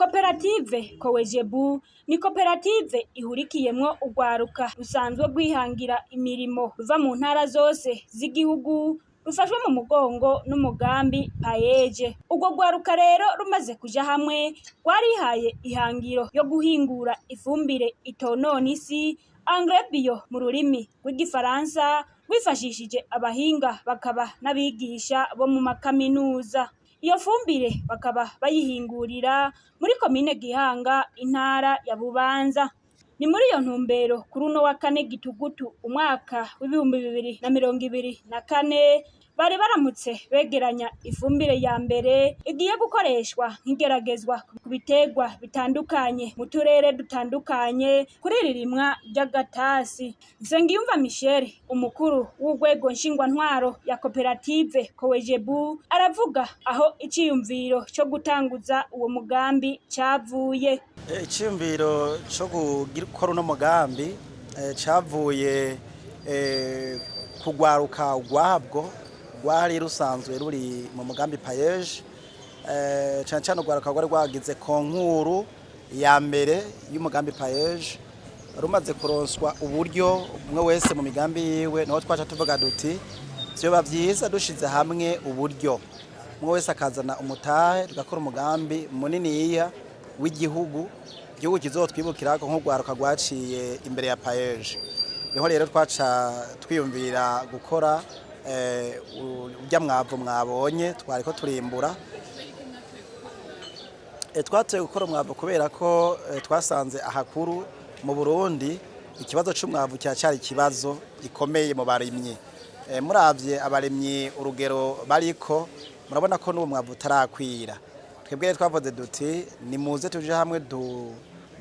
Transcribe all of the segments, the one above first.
Koperative COEJEBU ni koperative ihurikiyemwo urwaruka rusanzwe rwihangira imirimo ruva mu ntara zose z'igihugu rufashwe mu mugongo n'umugambi payeje. Urwo rwaruka rero rumaze kuja hamwe rwarihaye ihangiro yo guhingura ifumbire itonona isi engrais bio mu rurimi rw'igifaransa rwifashishije abahinga bakaba n'abigisha bo mu makaminuza. Iyo fumbire bakaba bayihingurira muri komine Gihanga intara ya Bubanza. Ni muri iyo ntumbero kuri uno wa kane Gitugutu umwaka w'2024 bari baramutse begeranya ifumbire ya mbere igiye gukoreshwa nk'igeragezwa ku biterwa bitandukanye mu turere dutandukanye kuri ririmwa ry'agatasi. Nsengiyumva Michel umukuru w'urwego nshingwantwaro ya Koperative COEJEBU aravuga aho iciyumviro cyo gutanguza uwo mugambi cavuye. Iciyumviro cyo gukora uno mugambi cavuye kugwaruka rwabwo rwari rusanzwe ruri mu mugambi payeje, cyane cyane urwaruka rwari rwagize konkuru ya mbere y'umugambi payeje rumaze kuronswa uburyo umwe wese mu migambi yiwe, naho twaca tuvuga duti vyoba vyiza dushize hamwe uburyo umwe wese akazana umutahe tugakora umugambi muniniya w'igihugu kizotwibukirako nk'urwaruka rwaciye imbere ya payeje. Niho rero twaca twiyumvira gukora urya mwavu mwabonye twariko turimbura. Twateye gukora umwavu kubera ko twasanze ahakuru mu Burundi ikibazo c'umwavu cyari ikibazo gikomeye mu barimyi. Muravye abarimyi urugero bariko murabona ko n'uwo mwavu utarakwira. Twebwe twavuze duti ni muze tuje hamwe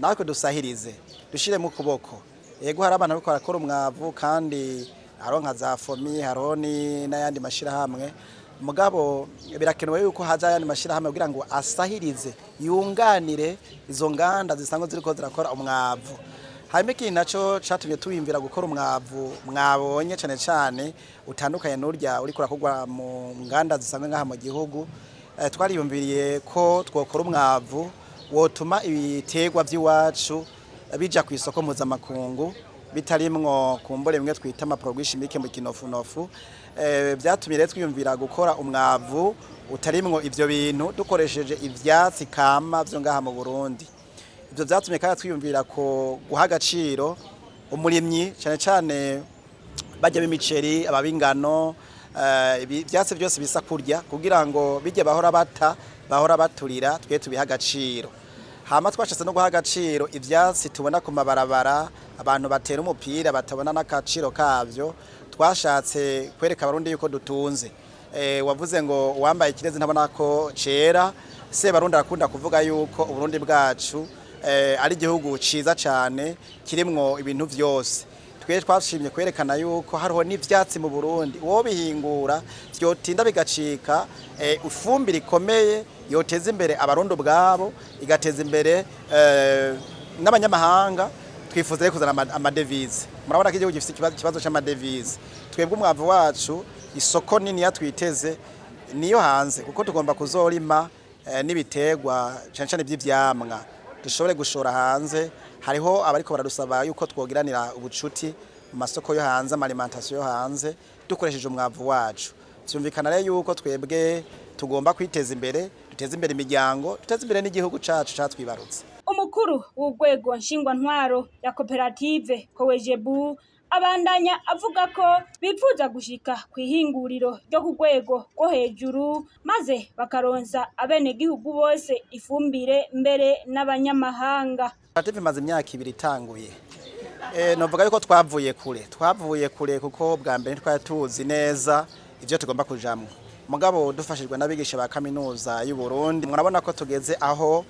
natwe dusahirize dushiremo ukuboko. Yego hari abantu bariko barakora umwavu kandi haronka za fomi haroni n'ayandi mashirahamwe, mugabo birakenewe yuko haza ayandi mashirahamwe kugira ngo asahirize yunganire izo nganda zisanzwe ziriko zirakora umwavu. Hanyuma ikintu naco catumye tuyimvira gukora umwavu mwabonye cane cane utandukanye n'urya uri kurakogwa mu nganda zisanzwe ngaha mu gihugu. Twariyumviriye ko twokora umwavu wotuma ibiterwa by'iwacu bija ku isoko mpuzamakungu bitarimwo kumbure bimwe twita amaproduits chimiques mu kinofunofu. Byatumye rero twiyumvira gukora umwavu utarimwo ivyo bintu dukoresheje ivyatsi kama byo ngaha mu Burundi. Ivyo byatumye kandi twiyumvira ko guha agaciro umurimyi cyane cyane bajya b'imiceri ababingano ivyatsi byose bisa kurya kugira ngo bijye bahora baturira twe tubiha agaciro. Hama twashase no guha agaciro ivyatsi tubona ku mabarabara abantu batera umupira batabona n'akaciro kavyo. Twashatse kwereka abarundi yuko dutunze. Wavuze ngo wambaye ikirezi ntabona ko cera, se barundi arakunda kuvuga yuko Uburundi bwacu ari igihugu ciza cyane kirimwo ibintu vyose. Twe twashimye kwerekana yuko hariho n'ivyatsi mu Burundi wo bihingura vyotinda bigacika ifumbire ikomeye yoteza imbere abarundi bwabo igateza imbere n'abanyamahanga. Twifuza kuzana amadevize. Murabona ko igihugu gifite ikibazo c'amadevize. Twebwe umwavu wacu isoko nini yatwiteze niyo hanze kuko tugomba kuzorima n'ibiterwa cyane cyane by'ivyamwa dushobore gushora hanze. Hariho abariko baradusaba yuko twogiranira ubucuti mu masoko yo hanze, alimentation yo hanze dukoresheje umwavu wacu. Vyumvikana rero yuko twebwe tugomba kwiteza imbere, duteza imbere imiryango, duteza imbere n'igihugu cacu catwibarutse. Umukuru w'urwego nshingwantwaro ya Koperative COEJEBU abandanya avuga ko bipfuza gushika ku ihinguriro ryo ku rwego rwo hejuru maze bakaronsa abenegihugu bose ifumbire mbere n'abanyamahanga. Koperative imaze imyaka 2 itanguye. Novuga yuko twavuye kure kuko bwa mbere twari tuzi neza ivyo tugomba kujamwo. Mugabo dufashijwe n'abigisha ba kaminuza y'u Burundi murabona ko tugeze aho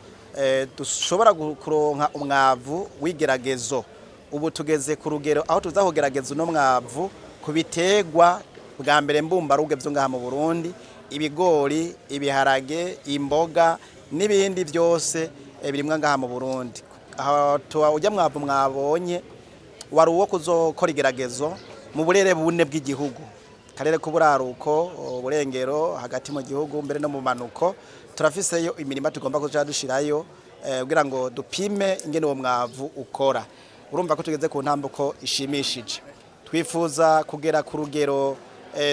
dushobora kuronka umwavu w'igeragezo. Ubu tugeze ku rugero aho tuzahogerageza uno mwavu ku biterwa bwa mbere mbumba ruge byo ngaha mu Burundi, ibigori, ibiharage, imboga n'ibindi byose birimwa ngaha mu Burundi. Aho ujya mwavu mwabonye wari uwo kuzokora igeragezo mu burere bune bw'igihugu. Karere k'uburaruko, uburengero, hagati mu gihugu mbere no mu manuko. Turafiseyo imirima tugomba kuja dushirayo kugira ngo dupime ingene uwo mwavu ukora. Urumva ko tugeze ku ntambuko ishimishije. Twifuza kugera ku rugero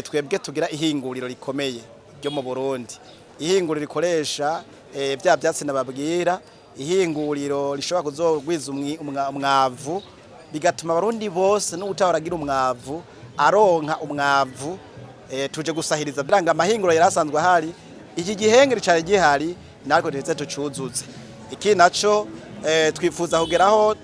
twebwe tugira ihinguriro rikomeye ryo mu Burundi. Ihinguriro rikoresha bya byatsi nababwira, ihinguriro rishobora kuzogwiza umwavu bigatuma abarundi bose n'ubutaharagira umwavu aronka umwavu. Tuje gusahiriza biranga amahinguro yarasanzwe ahari, iki gihengeri cyari gihari nariko ndetse tucuzuze. Iki naco twifuza kugeraho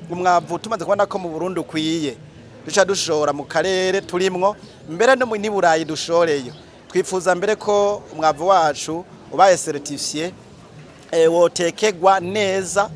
umwavu tumaze kubona ko mu Burundi ukwiye duca dushora mu karere turimwo, mbere no mu Burayi dushoreyo. Twifuza mbere ko umwavu wacu ubaye certifié wotekegwa neza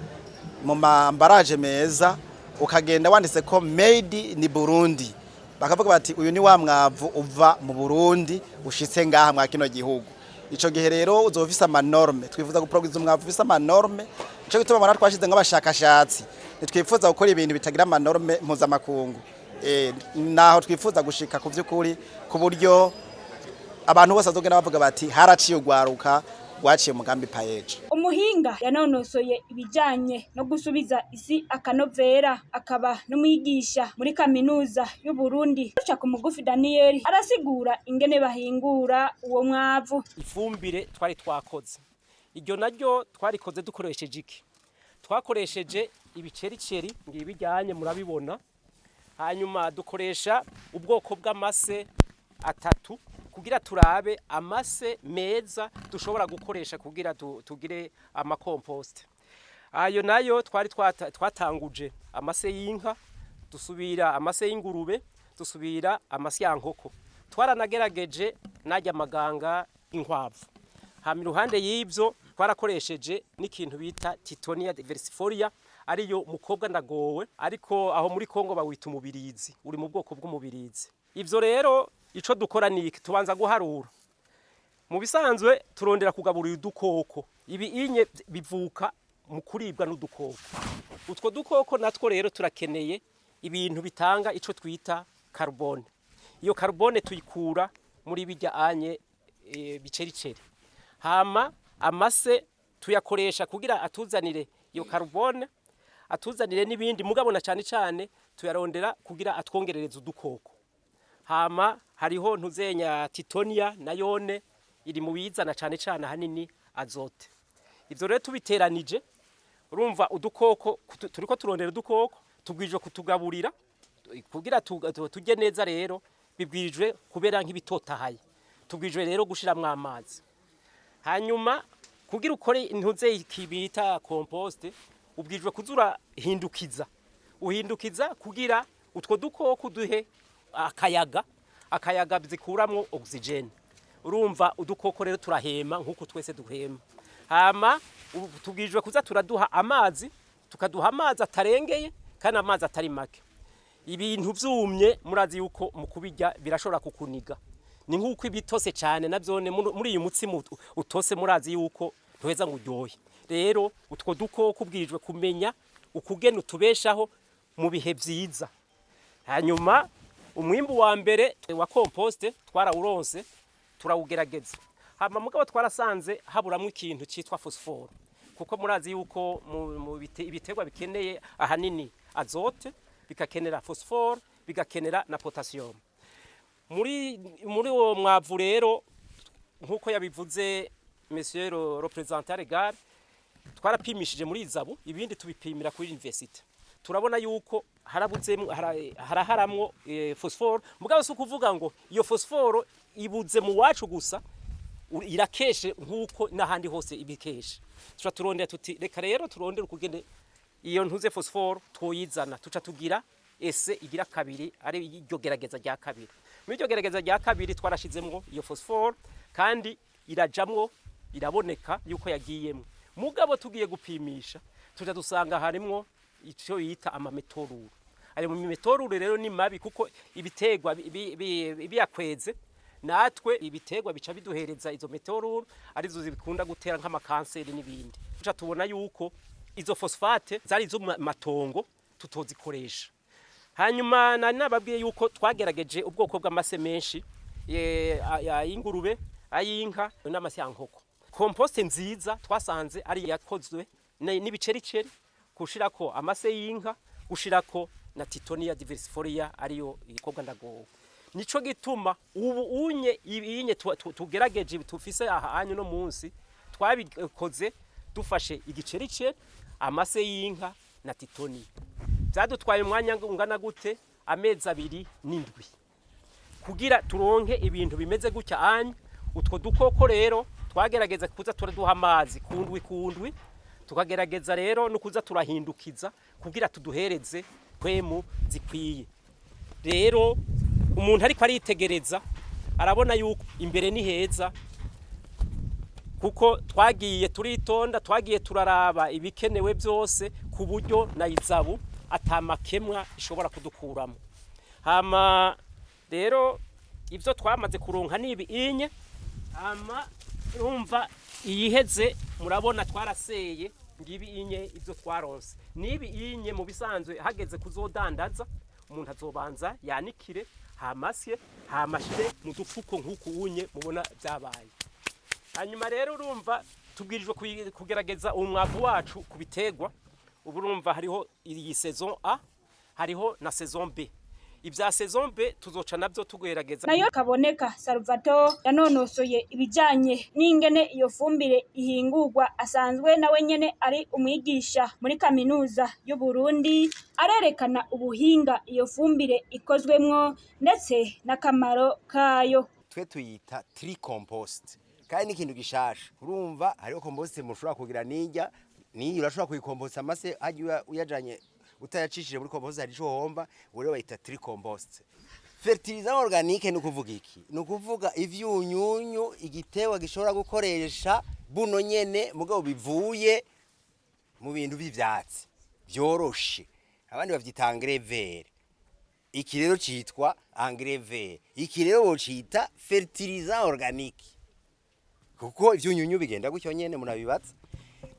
mu mambaraje meza, ukagenda wanditse ko made in Burundi, bakavuga bati uyu ni wa mwavu uva mu Burundi ushitse ngaha mwa kino gihugu. Ico gihe rero uzofisa amanorme. Twifuza guprogwiza umwavu ufisa amanorme, ico gituma mara twashize nk'abashakashatsi nitwifuza gukora ibintu bitagira amanorme mpuzamakungu. Naho twifuza gushika ku vy'ukuri ku buryo abantu bose azogenda bavuga bati haraciye urwaruka rwaciye umugambi payeje. Umuhinga yanonosoye ibijanye no gusubiza isi akanovera, akaba n'umwigisha muri kaminuza y'u Burundi Ruca ku mugufi Daniel arasigura ingene bahingura uwo mwavu. Ifumbire twari twakoze, iryo naryo twarikoze dukoresheje iki? Twakoresheje ibicericeri ngibijyanye murabibona, hanyuma dukoresha ubwoko bw'amase atatu kugira turabe amase meza dushobora gukoresha kugira tugire amakompost. Ayo nayo twari twatanguje amase y'inka, dusubira amase y'ingurube, dusubira amase yankoko. Twaranagerageje najya maganga inkwavu. Hama iruhande y'ivyo twarakoresheje n'ikintu bita titonia diversifolia, ariyo mukobwa ndagowe, ariko aho muri Kongo bawita umubirizi, uri mu bwoko bw'umubirizi. Ivyo rero ico dukora niki? Tubanza guharura. Mu bisanzwe turondera kugaburira udukoko. Ibi inye bivuka mu kuribwa n'udukoko. Utwo dukoko natwo rero turakeneye ibintu bitanga ico twita carbone. Iyo carbone tuyikura muri bijya anye bicericeri. Hama amase tuyakoresha kugira atuzanire iyo carbone, atuzanire n'ibindi mugabo na cyane tuyarondera kugira atwongerereza udukoko. Hama hariho ntuzenya titonia nayone iri mu bizana cyane hanini azote. Ivyo rero tubiteranije, urumva udukoko turiko turondera udukoko tubwijwe kutugaburira kugira tujye neza. Rero bibwirijwe kubera nk'ibitotahaye, tubwijwe rero gushiramwe amazi. Hanyuma kugira ukore intuze ikibita compost ubwijwe kuzura uhindukiza kugira utwo dukoko duhe akayaga bizikuramwo oxygen. Urumva udukoko rero turahema nkuko twese duhema. Hama tubwijwe kuza turaduha amazi, tukaduha amazi atarengeye kandi amazi atari make. Ibintu vyumye murazi yuko mu kubijya birashobora kukuniga. Ni nkuko ibitose cyane navyone muri uyu mutsimu utose murazi yuko tuheza ngo uryohe. Rero utwo dukoko ubwijwe kumenya ukugena utubeshaho mu bihe vyiza. Hanyuma umwimbu wa mbere wa compost twarawuronse turawugerageza. Hama mugabo twarasanze haburamwe ikintu citwa phosphore, kuko murazi yuko ibiterwa bikeneye ahanini azote, bikakenera phosphore, bigakenera na potassium. Muri uwo mwavu rero nkuko yabivuze monsieur le représentant légal, twarapimishije muri izabu, ibindi tubipimira kuri university. Turabona yuko haraharamwo phosphore, mugabo so kuvuga ngo iyo phosphore ibuze mu wacu gusa, irakeshe nkuko n'ahandi hose ibikeshe. Tuca turondera tuti reka rero turondera ukugende iyo ntuze phosphore twoyizana, tuca tugira ese igira kabiri, ari iryo gerageza rya kabiri. Muri iryo gerageza rya kabiri twarashizemwo iyo phosphore kandi irajamwo, iraboneka yuko yagiyemwo. Mugabo tugiye gupimisha tuja dusanga harimwo ico yita amametorure. Ari mu metorure rero ni mabi kuko ibitegwa biyakweze, natwe ibitegwa bica biduhereza izo metorure arizo zibikunda gutera nk'amakanseri n'ibindi. Tuca tubona yuko izo phosphate zari zo matongo tutozikoresha. Hanyuma nababwiye yuko twagerageje ubwoko bw'amase menshi, ay'ingurube, ay'inka n'amase yankoko. komposte nziza twasanze ari yakozwe n'ibicericeri, gushirako amase y'inka, gushirako na titoniya diversifolia ariyo ikorwa ndagowe. Nico gituma ubu inye tugerageje tufise aha anyu no munsi twabikoze dufashe igicericeri, amase y'inka na titoni. Byadutwaye umwanya ungana gute? Amezi 2 n'indwi kugira turonke ibintu bimeze gutya anyu. Utwo dukoko rero twagerageza kuza turaduha amazi kundwi, tukagerageza rero no kuza turahindukiza kugira tuduhereze kwemu zikwiye. Rero umuntu ariko aritegereza arabona yuko imbere ni heza, kuko twagiye turitonda, twagiye turaraba ibikenewe byose ku buryo na izabu atamakemwa ishobora kudukuramo. Hama rero ivyo twamaze kuronka nibi inye, ama urumva iyiheze murabona twaraseye ngibi inye ivyo twaronse. Nibi inye mu bisanzwe hageze kuzodandaza umuntu azobanza yanikire hamasye hamashire mu dufuko nkuko unye mubona byabaye. Hanyuma rero urumva tubwirijwe kugerageza umwavu wacu kubitegwa. Ubu urumva hariho iyi saison A, hariho na saison B. Ibya saison B tuzoca nabyo tugerageza. Nayo kaboneka Salvatore yanonosoye ibijanye n'ingene iyo fumbire ihingurwa, asanzwe nawe nyene ari umwigisha muri kaminuza y'u Burundi, arerekana ubuhinga iyo fumbire ikozwemwo ndetse n'akamaro kayo. Twe tuyita tricompost kandi n'ikintu gishasha. Urumva hariho compost mushobora kugira nijya niyo urashobora kuyikomposta amase ajya uyajanye utayacishije muri compost hari cyo homba, ure bayita tricompost. Fertilisant organique no kuvuga iki? No kuvuga ivyunyunyu igitewa gishobora gukoresha buno nyene mugabo bivuye mu bintu by'ivyatsi byoroshe. Abandi bavyita engrais vert. Iki rero citwa engrais vert. Iki rero bocita fertilisant organique. Kuko ivyunyunyu bigenda gutyo nyene munabibatsa.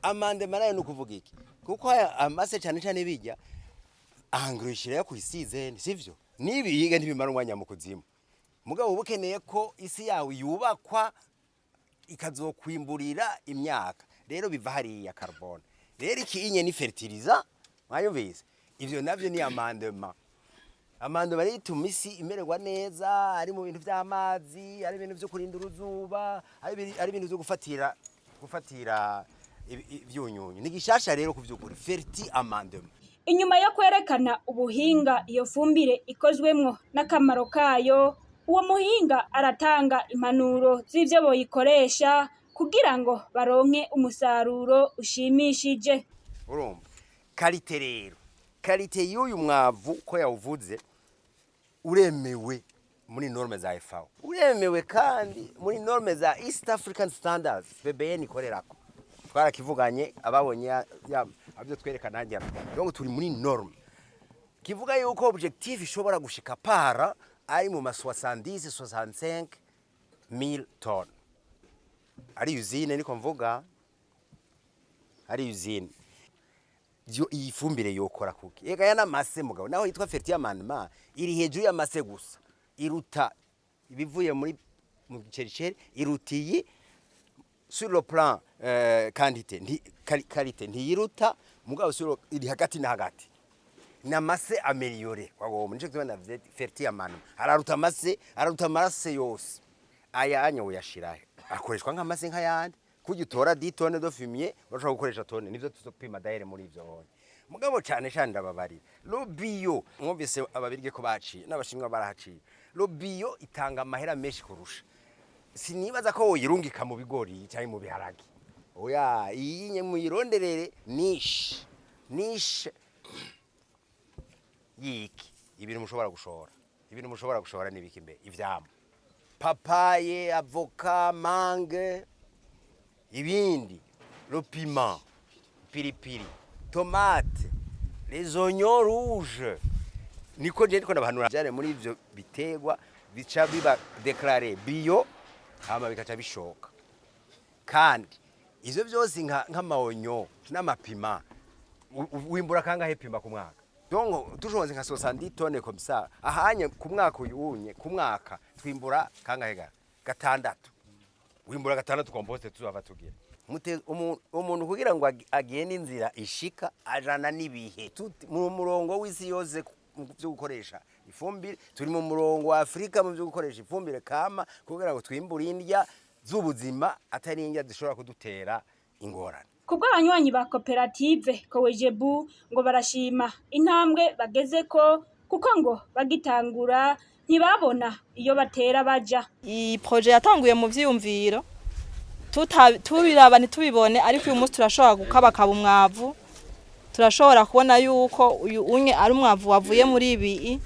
Amande marayo no kuvuga iki? Kuko amase cyane cyane bijya ahangurishira yo kurisize sivyo? Nibi yiga ntibimara umwanya mu kuzimu. Mugabo bukeneye ko isi yawe yubakwa ikazokwimburira imyaka. Rero biva hari ya carbone. Rero iki inye ni fertilizer, mwayumvise. Ivyo navyo ni amandema. Amandema rero ituma isi imererwa neza, ari mu bintu by'amazi, ari ibintu byo kurinda uruzuba, ari ibintu byo gufatira ivyunyunyu. Nigishasha rero kuvyukuri ferti amandema. Inyuma yo kwerekana ubuhinga iyo fumbire ikozwemwo n'akamaro kayo, uwo muhinga aratanga impanuro z'ivyo boyikoresha kugira ngo baronke umusaruro ushimishije. Urumva kalite rero, kalite y'uyu mwavu ko yawuvuze uremewe muri norme za FAO, uremewe kandi muri norme za East African Standards BBN ikorerako. Twarakivuganye ababonye abyo twerekana hajya ngo turi muri norme kivuga yuko objectif ishobora gushika para ari mu ma 70-65 000 ton. Ari usine niko mvuga, ari usine yo ifumbire yokora kuki ega yana mase mugabo naho yitwa fertilisant iri hejuru ya mase gusa iruta ibivuye muri mu bicericeri, irutiye sur le plan qualité ntiyiruta mugabo sur iri hagati na hagati na mase amelioré wabo mu nje tubona fertilisant araruta mase yose aya anyo uyashirahe akoreshwa nk'amase nk'ayandi kugitora 10 tonnes de fumier bashobora gukoresha tone nivyo tuzopima daire muri ivyo hone mugabo cyane cyane ndababari lo bio mwumvise ababirige ko baci n'abashimwa barahaciye lo bio itanga amahera menshi kurusha. Sinibaza ko yirungika mu bigori cyangwa mu biharage. Oya iyi muyironderere niche yiki ibintu mushobora gushora nibiki mbe ivyamo papaye, avoka, mangue, ibindi le piment, pilipili, tomate, les oignons rouges. Niko je ndiko nabantu cyane muri ivyo bitegwa bica biba déclarer bio hama bikaca bishoka. Kandi ivyo byose nk'amaonyo n'amapima wimbura kangahe pima ku mwaka. Donc tujonze nka 70 tonnes comme ça ahanye ku mwaka uyunye ku mwaka twimbura kangahe gatandatu. wimbura gatandatu komposte tuzava tugira umuntu kugira ngo agende inzira ishika ajana n'ibihe mu murongo w'isi yose mu byo gukoresha ifumbire, turi mu murongo wa Afrika mu byo gukoresha ifumbire kama kugira ngo twimbure indya z'ubuzima atari indya zishobora kudutera ingorane. Kubwo abanywanyi ba Koperative COEJEBU ngo barashima intambwe bagezeko kuko ngo bagitangura ntibabona iyo batera baja. Iyi projet yatanguye mu vy'iyumviro tubiraba ntitubibone, ariko uyu munsi turashobora gukabakaba umwavu, turashobora kubona yuko uyu unye ari umwavu wavuye muri ibi,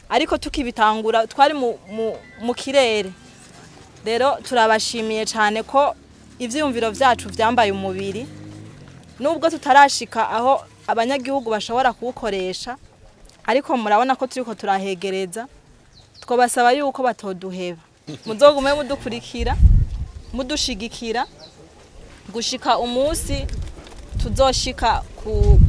ariko tukibitangura twari mu kirere. Rero turabashimiye cyane ko ivyumviro vyacu vyambaye umubiri, nubwo tutarashika aho abanyagihugu bashobora kuwukoresha, ariko murabona ko turiko turahegereza. Twabasaba yuko batoduheba, muzogume mudukurikira mudushigikira gushika umunsi tuzoshika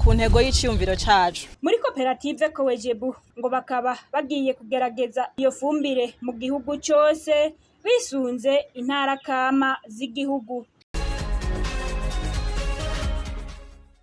ku ntego y'iciyumviro cacu. Muri Koperative COEJEBU ngo bakaba bagiye kugerageza iyo fumbire mu gihugu cyose bisunze intara kama z'igihugu.